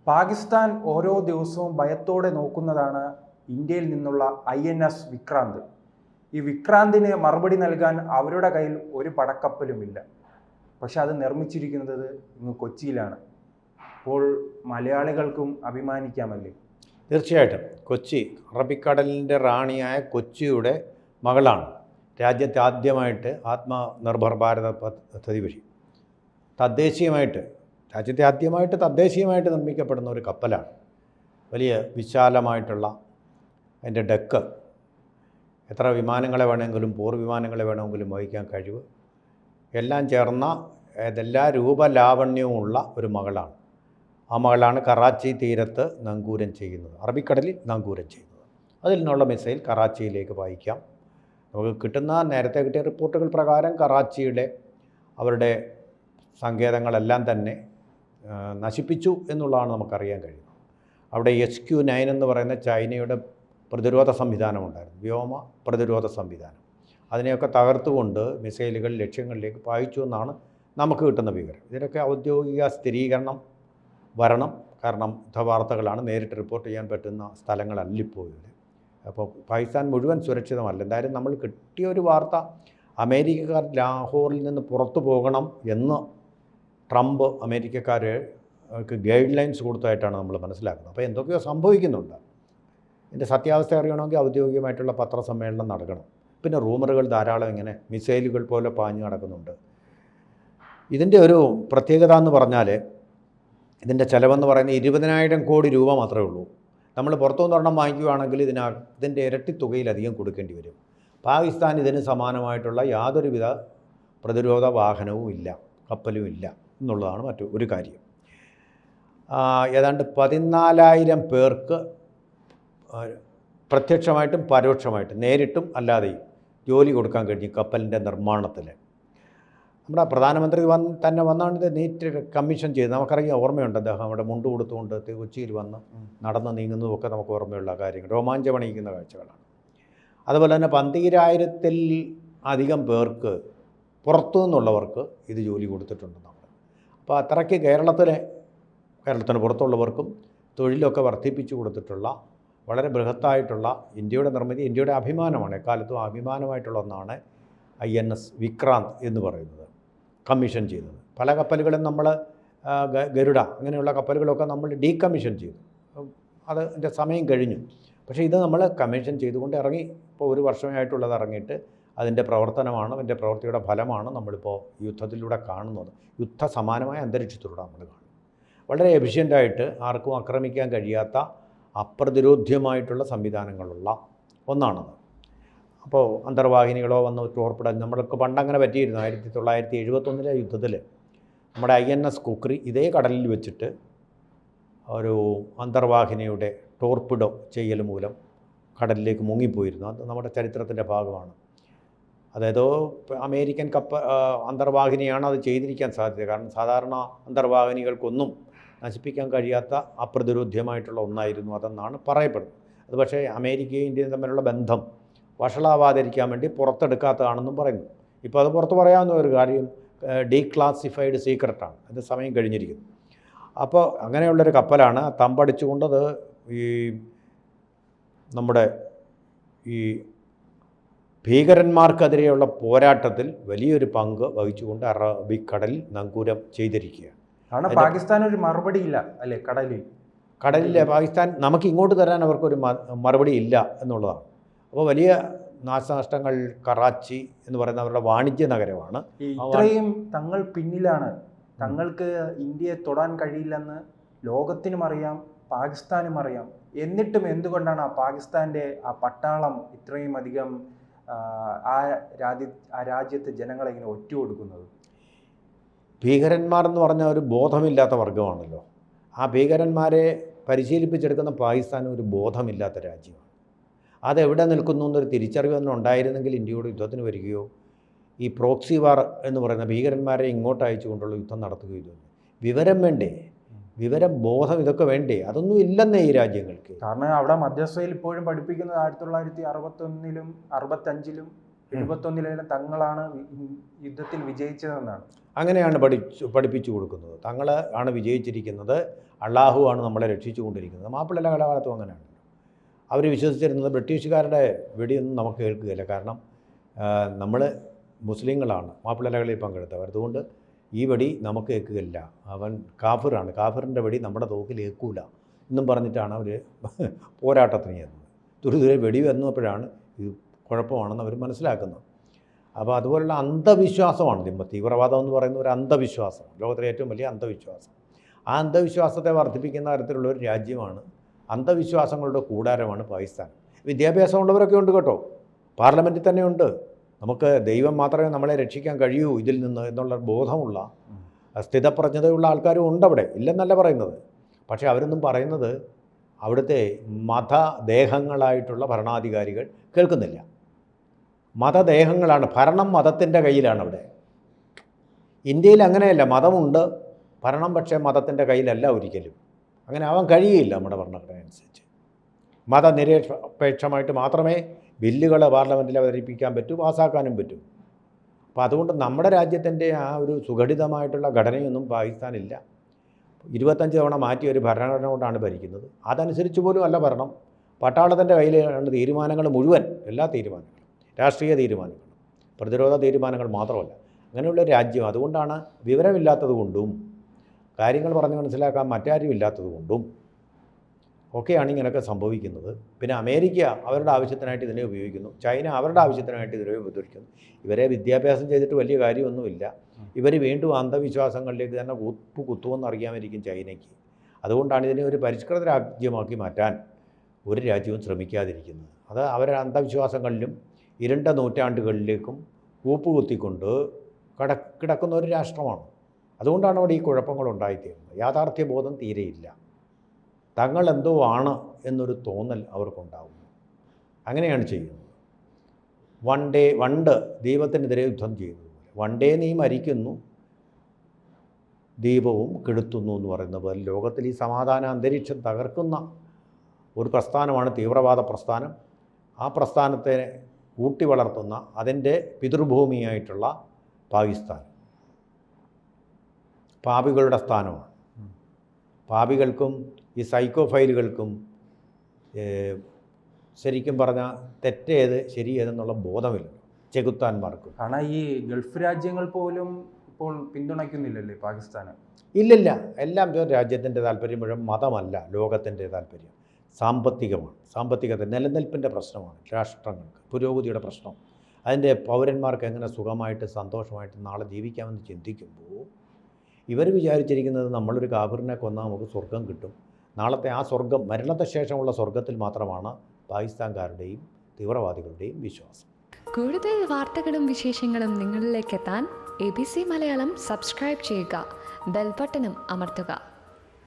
പാകിസ്ഥാൻ ഓരോ ദിവസവും ഭയത്തോടെ നോക്കുന്നതാണ് ഇന്ത്യയിൽ നിന്നുള്ള INS വിക്രാന്ത്. ഈ വിക്രാന്തിന് മറുപടി നൽകാൻ അവരുടെ കയ്യിൽ ഒരു പടക്കപ്പലുമില്ല. പക്ഷെ അത് നിർമ്മിച്ചിരിക്കുന്നത് ഇന്ന് കൊച്ചിയിലാണ്. അപ്പോൾ മലയാളികൾക്കും അഭിമാനിക്കാമല്ലേ? തീർച്ചയായിട്ടും. കൊച്ചി അറബിക്കടലിൻ്റെ റാണിയായ കൊച്ചിയുടെ മകളാണ് രാജ്യത്തെ ആദ്യമായിട്ട് ആത്മനിർഭർ ഭാരത പദ്ധതി വഴി രാജ്യത്തെ തദ്ദേശീയമായിട്ട് നിർമ്മിക്കപ്പെടുന്ന ഒരു കപ്പലാണ്. വലിയ വിശാലമായിട്ടുള്ള അതിൻ്റെ ഡെക്ക്, എത്ര വിമാനങ്ങളെ വേണമെങ്കിലും വിമാനങ്ങളെ വേണമെങ്കിലും വഹിക്കാൻ കഴിവ് എല്ലാം ചേർന്ന എല്ലാ രൂപലാവണ്യവുമുള്ള ഒരു മകളാണ്. ആ മകളാണ് കറാച്ചി തീരത്ത് നങ്കൂരം ചെയ്യുന്നത്, അറബിക്കടലിൽ നങ്കൂരം ചെയ്യുന്നത്. അതിൽ നിന്നുള്ള മിസൈൽ കറാച്ചിയിലേക്ക് പായിക്കാം. നമുക്ക് നേരത്തെ കിട്ടിയ റിപ്പോർട്ടുകൾ പ്രകാരം കറാച്ചിയുടെ അവരുടെ സങ്കേതങ്ങളെല്ലാം തന്നെ നശിപ്പിച്ചു എന്നുള്ളതാണ് നമുക്കറിയാൻ കഴിയുന്നത്. അവിടെ HQ-9 എന്ന് പറയുന്ന ചൈനയുടെ പ്രതിരോധ സംവിധാനമുണ്ടായിരുന്നു, വ്യോമ പ്രതിരോധ സംവിധാനം. അതിനെയൊക്കെ തകർത്തുകൊണ്ട് മിസൈലുകൾ ലക്ഷ്യങ്ങളിലേക്ക് പായിച്ചു എന്നാണ് നമുക്ക് കിട്ടുന്ന വിവരം. ഇതിനൊക്കെ ഔദ്യോഗിക സ്ഥിരീകരണം വരണം. കാരണം യുദ്ധവാർത്തകളാണ്, നേരിട്ട് റിപ്പോർട്ട് ചെയ്യാൻ പറ്റുന്ന സ്ഥലങ്ങളല്ലിപ്പോൾ ഇത്. അപ്പോൾ പാകിസ്ഥാൻ മുഴുവൻ സുരക്ഷിതമല്ല. എന്തായാലും നമ്മൾ കിട്ടിയ ഒരു വാർത്ത, അമേരിക്കക്കാർ ലാഹോറിൽ നിന്ന് പുറത്തു പോകണം എന്ന് ട്രംപ് അമേരിക്കക്കാർക്ക് ഗൈഡ് ലൈൻസ് കൊടുത്തതായിട്ടാണ് നമ്മൾ മനസ്സിലാക്കുന്നത്. അപ്പോൾ എന്തൊക്കെയോ സംഭവിക്കുന്നുണ്ട്. ഇതിൻ്റെ സത്യാവസ്ഥ അറിയണമെങ്കിൽ ഔദ്യോഗികമായിട്ടുള്ള പത്രസമ്മേളനം നടക്കണം. പിന്നെ റൂമറുകൾ ധാരാളം ഇങ്ങനെ മിസൈലുകൾ പോലെ പാഞ്ഞു നടക്കുന്നുണ്ട്. ഇതിൻ്റെ ഒരു പ്രത്യേകത എന്ന് പറഞ്ഞാൽ, ഇതിൻ്റെ ചിലവെന്ന് പറയുന്നത് 20,000 കോടി രൂപ മാത്രമേ ഉള്ളൂ. നമ്മൾ പുറത്തുനിന്ന് ഒരെണ്ണം വാങ്ങിക്കുകയാണെങ്കിൽ ഇതിൻ്റെ ഇരട്ടി തുകയിലധികം കൊടുക്കേണ്ടി വരും. പാകിസ്ഥാൻ ഇതിന് സമാനമായിട്ടുള്ള യാതൊരുവിധ പ്രതിരോധ വാഹനവും ഇല്ല, കപ്പലും ഇല്ല എന്നുള്ളതാണ് ഒരു കാര്യം. ഏതാണ്ട് 14,000 പേർക്ക് പ്രത്യക്ഷമായിട്ടും പരോക്ഷമായിട്ടും നേരിട്ടും അല്ലാതെയും ജോലി കൊടുക്കാൻ കഴിഞ്ഞു കപ്പലിൻ്റെ നിർമ്മാണത്തിൽ. നമ്മുടെ പ്രധാനമന്ത്രി തന്നെ വന്നാണ് ഇത് നീറ്റ് കമ്മീഷൻ ചെയ്ത്. നമുക്കറിയാം, ഓർമ്മയുണ്ട്, അദ്ദേഹം അവിടെ മുണ്ട് കൊടുത്തുകൊണ്ട് കൊച്ചിയിൽ വന്ന് നടന്ന് നീങ്ങുന്നതുമൊക്കെ നമുക്ക് ഓർമ്മയുള്ള കാര്യങ്ങൾ, രോമാഞ്ചമണിയിക്കുന്ന കാഴ്ചകളാണ്. അതുപോലെ തന്നെ 12,000-ൽ അധികം പേർക്ക് പുറത്തു നിന്നുള്ളവർക്ക് ഇത് ജോലി കൊടുത്തിട്ടുണ്ട് നമ്മൾ. അപ്പോൾ അത്രയ്ക്ക് കേരളത്തിന് പുറത്തുള്ളവർക്കും തൊഴിലൊക്കെ വർദ്ധിപ്പിച്ചു കൊടുത്തിട്ടുള്ള വളരെ ബൃഹത്തായിട്ടുള്ള ഇന്ത്യയുടെ നിർമ്മിതി, ഇന്ത്യയുടെ അഭിമാനമാണ്, എക്കാലത്തും അഭിമാനമായിട്ടുള്ള ഒന്നാണ് INS വിക്രാന്ത് എന്ന് പറയുന്നത്, കമ്മീഷൻ ചെയ്തത്. പല കപ്പലുകളും നമ്മൾ ഗരുഡ അങ്ങനെയുള്ള കപ്പലുകളൊക്കെ നമ്മൾ ഡീകമ്മീഷൻ ചെയ്തു, അതിൻ്റെ സമയം കഴിഞ്ഞു. പക്ഷേ ഇത് നമ്മൾ കമ്മീഷൻ ചെയ്തുകൊണ്ട് ഇറങ്ങി. ഇപ്പോൾ 1 വർഷമേ ആയിട്ടുള്ളത് ഇറങ്ങിയിട്ട് അതിൻ്റെ പ്രവർത്തനമാണ്, അതിൻ്റെ പ്രവൃത്തിയുടെ ഫലമാണ് നമ്മളിപ്പോൾ യുദ്ധത്തിലൂടെ കാണുന്നത്. യുദ്ധസമാനമായ അന്തരീക്ഷത്തിലൂടെ നമ്മൾ കാണും. വളരെ എഫിഷ്യൻ്റായിട്ട് ആർക്കും ആക്രമിക്കാൻ കഴിയാത്ത അപ്രതിരോധ്യമായിട്ടുള്ള സംവിധാനങ്ങളുള്ള ഒന്നാണത്. അപ്പോൾ അന്തർവാഹിനികളോ വന്ന് ടോർപ്പിടാൻ നമ്മൾക്ക് പണ്ടങ്ങനെ പറ്റിയിരുന്നു. 1971 യുദ്ധത്തിൽ നമ്മുടെ INS കുക്രി ഇതേ കടലിൽ വെച്ചിട്ട് ഒരു അന്തർവാഹിനിയുടെ ടോർപ്പിഡോ ചെയ്യൽ മൂലം കടലിലേക്ക് മുങ്ങിപ്പോയിരുന്നു. അത് നമ്മുടെ ചരിത്രത്തിൻ്റെ ഭാഗമാണ്. അതായത് അമേരിക്കൻ അന്തർവാഹിനിയാണ് അത് ചെയ്തിരിക്കാൻ സാധ്യത. കാരണം സാധാരണ അന്തർവാഹിനികൾക്കൊന്നും നശിപ്പിക്കാൻ കഴിയാത്ത അപ്രതിരോധ്യമായിട്ടുള്ള ഒന്നായിരുന്നു അതെന്നാണ് പറയപ്പെടുന്നത്. അത് പക്ഷേ അമേരിക്കയും ഇന്ത്യയും തമ്മിലുള്ള ബന്ധം വഷളാവാതിരിക്കാൻ വേണ്ടി പുറത്തെടുക്കാത്തതാണെന്നും പറയുന്നു. ഇപ്പോൾ അത് പുറത്ത് പറയാവുന്ന ഒരു കാര്യം, ഡീക്ലാസിഫൈഡ് സീക്രട്ടാണ്, അത് സമയം കഴിഞ്ഞിരിക്കുന്നു. അപ്പോൾ അങ്ങനെയുള്ളൊരു കപ്പലാണ്. തമ്പടിച്ചുകൊണ്ടത് നമ്മുടെ ഈ ഭീകരന്മാർക്കെതിരെയുള്ള പോരാട്ടത്തിൽ വലിയൊരു പങ്ക് വഹിച്ചുകൊണ്ട് അറബിക്കടലിൽ നങ്കൂരം ചെയ്തിരിക്കുകയാണ്. കാരണം പാകിസ്ഥാൻ ഒരു മറുപടി ഇല്ല അല്ലേ കടലിലെ പാകിസ്ഥാൻ നമുക്ക് ഇങ്ങോട്ട് തരാൻ അവർക്കൊരു മറുപടി ഇല്ല എന്നുള്ളതാണ്. അപ്പോൾ വലിയ നാശനഷ്ടങ്ങൾ. കറാച്ചി എന്ന് പറയുന്ന അവരുടെ വാണിജ്യ നഗരമാണ്. ഇത്രയും തങ്ങൾ പിന്നിലാണ്, തങ്ങൾക്ക് ഇന്ത്യയെ തൊടാൻ കഴിയില്ലെന്ന് ലോകത്തിനും അറിയാം, പാകിസ്ഥാനും അറിയാം. എന്നിട്ടും എന്തുകൊണ്ടാണ് പാകിസ്ഥാൻ്റെ ആ പട്ടാളം ഇത്രയും അധികം ആ രാജ്യത്തെ ജനങ്ങളെ ഇങ്ങനെ ഒറ്റുകൊടുക്കുന്നത്? ഭീകരന്മാർ എന്ന് പറഞ്ഞ ഒരു ബോധമില്ലാത്ത വർഗമാണല്ലോ. ആ ഭീകരന്മാരെ പരിശീലിപ്പിച്ചെടുക്കുന്ന പാകിസ്ഥാൻ ഒരു ബോധമില്ലാത്ത രാജ്യമാണ്. അതെവിടെ നിൽക്കുന്നു എന്നൊരു തിരിച്ചറിവൊന്നും ഉണ്ടായിരുന്നെങ്കിൽ ഇന്ത്യയോട് യുദ്ധത്തിന് വരികയോ ഈ പ്രോക്സി വാർ എന്ന് പറയുന്ന ഭീകരന്മാരെ ഇങ്ങോട്ട് അയച്ചുകൊണ്ടുള്ള യുദ്ധം നടത്തുകയോ. വിവരം വേണ്ടേ, വിവരം, ബോധം, ഇതൊക്കെ വേണ്ടേ? അതൊന്നും ഇല്ലെന്നേ ഈ രാജ്യങ്ങൾക്ക്. കാരണം അവിടെ മധ്യസ്ഥയിൽ ഇപ്പോഴും പഠിപ്പിക്കുന്നത് 1961-ലും 65-ലും 71-ലും തങ്ങളാണ് യുദ്ധത്തിൽ വിജയിച്ചതെന്നാണ്. അങ്ങനെയാണ് പഠിപ്പിച്ചു കൊടുക്കുന്നത്. തങ്ങൾ ആണ് വിജയിച്ചിരിക്കുന്നത്, അള്ളാഹു ആണ് നമ്മളെ രക്ഷിച്ചുകൊണ്ടിരിക്കുന്നത്. മാപ്പിള കാലകാലത്തും അങ്ങനെയാണ്. അവർ വിശ്വസിച്ചിരുന്നത് ബ്രിട്ടീഷുകാരുടെ വെടിയൊന്നും നമുക്ക് കേൾക്കുകയില്ല. കാരണം നമ്മൾ മുസ്ലിങ്ങളാണ് മാപ്പിളകളിൽ പങ്കെടുത്തവർ. അതുകൊണ്ട് ഈ വെടി നമുക്ക് ഏൽക്കുകയില്ല, അവൻ കാഫിറാണ്, കാഫിറിൻ്റെ വെടി നമ്മുടെ തോക്കിൽ ഏൽക്കൂല എന്നും പറഞ്ഞിട്ടാണ് അവർ പോരാട്ടത്തിന് ചെയ്യുന്നത്. തുരുതുരെ വെടി വന്നപ്പോഴാണ് ഇത് കുഴപ്പമാണെന്ന് അവർ മനസ്സിലാക്കുന്നത്. അപ്പോൾ അതുപോലുള്ള അന്ധവിശ്വാസമാണ് തീവ്രവാദം എന്ന് പറയുന്ന ഒരു അന്ധവിശ്വാസം, ലോകത്തിലെ ഏറ്റവും വലിയ അന്ധവിശ്വാസം. ആ അന്ധവിശ്വാസത്തെ വർദ്ധിപ്പിക്കുന്ന തരത്തിലുള്ള ഒരു രാജ്യമാണ്, അന്ധവിശ്വാസങ്ങളുടെ കൂടാരമാണ് പാകിസ്ഥാൻ. വിദ്യാഭ്യാസമുള്ളവരൊക്കെ ഉണ്ട് കേട്ടോ, പാർലമെൻറ്റിൽ തന്നെ ഉണ്ട്. നമുക്ക് ദൈവം മാത്രമേ നമ്മളെ രക്ഷിക്കാൻ കഴിയൂ ഇതിൽ നിന്ന് എന്നുള്ള ബോധമുള്ള സ്ഥിതപ്രജ്ഞതയുള്ള ആൾക്കാരും ഉണ്ട് അവിടെ, ഇല്ലെന്നല്ല പറയുന്നത്. പക്ഷേ അവരൊന്നും പറയുന്നത് അവിടുത്തെ മതദേഹങ്ങളായിട്ടുള്ള ഭരണാധികാരികൾ കേൾക്കുന്നില്ല. മതദേഹങ്ങളാണ്, ഭരണം മതത്തിൻ്റെ കയ്യിലാണ് അവിടെ. ഇന്ത്യയിൽ അങ്ങനെയല്ല, മതമുണ്ട്, ഭരണം പക്ഷേ മതത്തിൻ്റെ കയ്യിലല്ല ഒരിക്കലും. അങ്ങനെ ആവാൻ കഴിയില്ല നമ്മുടെ ഭരണഘടന അനുസരിച്ച്. മതനിരപേക്ഷമായിട്ട് മാത്രമേ ബില്ലുകൾ പാർലമെൻറ്റിൽ അവതരിപ്പിക്കാൻ പറ്റൂ, പാസ്സാക്കാനും പറ്റൂ. അപ്പോൾ അതുകൊണ്ട് നമ്മുടെ രാജ്യത്തിൻ്റെ ആ ഒരു സുഘടിതമായിട്ടുള്ള ഘടനയൊന്നും പാകിസ്ഥാനില്ല. 25 തവണ മാറ്റിയ ഒരു ഭരണഘടന കൊണ്ടാണ് ഭരിക്കുന്നത്. അതനുസരിച്ച് പോലും അല്ല ഭരണം, പട്ടാളത്തിൻ്റെ കയ്യിലാണ് തീരുമാനങ്ങൾ മുഴുവൻ, എല്ലാ തീരുമാനങ്ങളും, രാഷ്ട്രീയ തീരുമാനങ്ങളും, പ്രതിരോധ തീരുമാനങ്ങൾ മാത്രമല്ല. അങ്ങനെയുള്ള രാജ്യം. അതുകൊണ്ടാണ് വിവരമില്ലാത്തത് കൊണ്ടും കാര്യങ്ങൾ പറഞ്ഞ് മനസ്സിലാക്കാൻ മറ്റാരും ഇല്ലാത്തത് കൊണ്ടും ഒക്കെയാണ് ഇങ്ങനെയൊക്കെ സംഭവിക്കുന്നത്. പിന്നെ അമേരിക്ക അവരുടെ ആവശ്യത്തിനായിട്ട് ഇതിനെ ഉപയോഗിക്കുന്നു, ചൈന അവരുടെ ആവശ്യത്തിനായിട്ട് ഇതിനെ ഉപയോഗിക്കുന്നു. ഇവരെ വിദ്യാഭ്യാസം ചെയ്തിട്ട് വലിയ കാര്യമൊന്നുമില്ല. ഇവർ വീണ്ടും അന്ധവിശ്വാസങ്ങളിലേക്ക് തന്നെ കുത്തുമെന്ന് അറിയാമായിരിക്കും ചൈനയ്ക്ക്. അതുകൊണ്ടാണ് ഇതിനെ ഒരു പരിഷ്കൃത രാജ്യമാക്കി മാറ്റാൻ ഒരു രാജ്യവും ശ്രമിക്കാതിരിക്കുന്നത്. അത് അവരുടെ അന്ധവിശ്വാസങ്ങളിലും ഇരുണ്ട നൂറ്റാണ്ടുകളിലേക്കും കൂപ്പുകുത്തിക്കൊണ്ട് കിടക്കുന്ന ഒരു രാഷ്ട്രമാണ്. അതുകൊണ്ടാണ് അവിടെ ഈ കുഴപ്പങ്ങളുണ്ടായിത്തീരുന്നത്. യാഥാർത്ഥ്യബോധം തീരെയില്ല. തങ്ങൾ എന്തോ ആണ് എന്നൊരു തോന്നൽ അവർക്കുണ്ടാകുന്നു. അങ്ങനെയാണ് ചെയ്യുന്നത്. വണ്ട് ദീപത്തിനെതിരെ യുദ്ധം ചെയ്യുന്നത് പോലെ, വണ്ടേ നീ മരിക്കുന്നു ദീപവും കെടുത്തുന്നു എന്ന് പറയുന്ന പോലെ ലോകത്തിൽ ഈ സമാധാന അന്തരീക്ഷം തകർക്കുന്ന ഒരു പ്രസ്ഥാനമാണ് തീവ്രവാദ പ്രസ്ഥാനം. ആ പ്രസ്ഥാനത്തെ ഊട്ടി വളർത്തുന്ന അതിൻ്റെ പിതൃഭൂമിയായിട്ടുള്ള പാകിസ്ഥാൻ പാപികളുടെ സ്ഥാനമാണ്. പാപികൾക്കും ഈ സൈക്കോ ഫൈലുകൾക്കും ശരിക്കും പറഞ്ഞാൽ തെറ്റേത് ശരിയേതെന്നുള്ള ബോധമില്ല ചെകുത്താന്മാർക്ക്. കാരണം ഈ ഗൾഫ് രാജ്യങ്ങൾ പോലും ഇപ്പോൾ പിന്തുണയ്ക്കുന്നില്ലല്ലേ പാകിസ്ഥാന്? ഇല്ലില്ല. എല്ലാം രാജ്യത്തിൻ്റെ താല്പര്യം മുഴുവൻ മതമല്ല, ലോകത്തിൻ്റെ താല്പര്യം സാമ്പത്തികമാണ്. സാമ്പത്തികത്തെ നിലനിൽപ്പിൻ്റെ പ്രശ്നമാണ് രാഷ്ട്രങ്ങൾക്ക്, പുരോഗതിയുടെ പ്രശ്നം. അതിൻ്റെ പൗരന്മാർക്ക് എങ്ങനെ സുഖമായിട്ട് സന്തോഷമായിട്ട് നാളെ ജീവിക്കാമെന്ന് ചിന്തിക്കുമ്പോൾ ഇവർ വിചാരിച്ചിരിക്കുന്നത് നമ്മളൊരു കാഫിറിനെ കൊന്നാൽ നമുക്ക് സ്വർഗം കിട്ടും. നാളത്തെ ആ സ്വർഗം, മരണത്തെ ശേഷമുള്ള സ്വർഗത്തിൽ മാത്രമാണ് പാകിസ്ഥാൻകാരുടെയും തീവ്രവാദികളുടെയും വിശ്വാസം. കൂടുതൽ വാർത്തകളും വിശേഷങ്ങളും നിങ്ങളിലേക്ക് എത്താൻ ABC മലയാളം സബ്സ്ക്രൈബ് ചെയ്യുക, ബെൽ ബട്ടണും അമർത്തുക.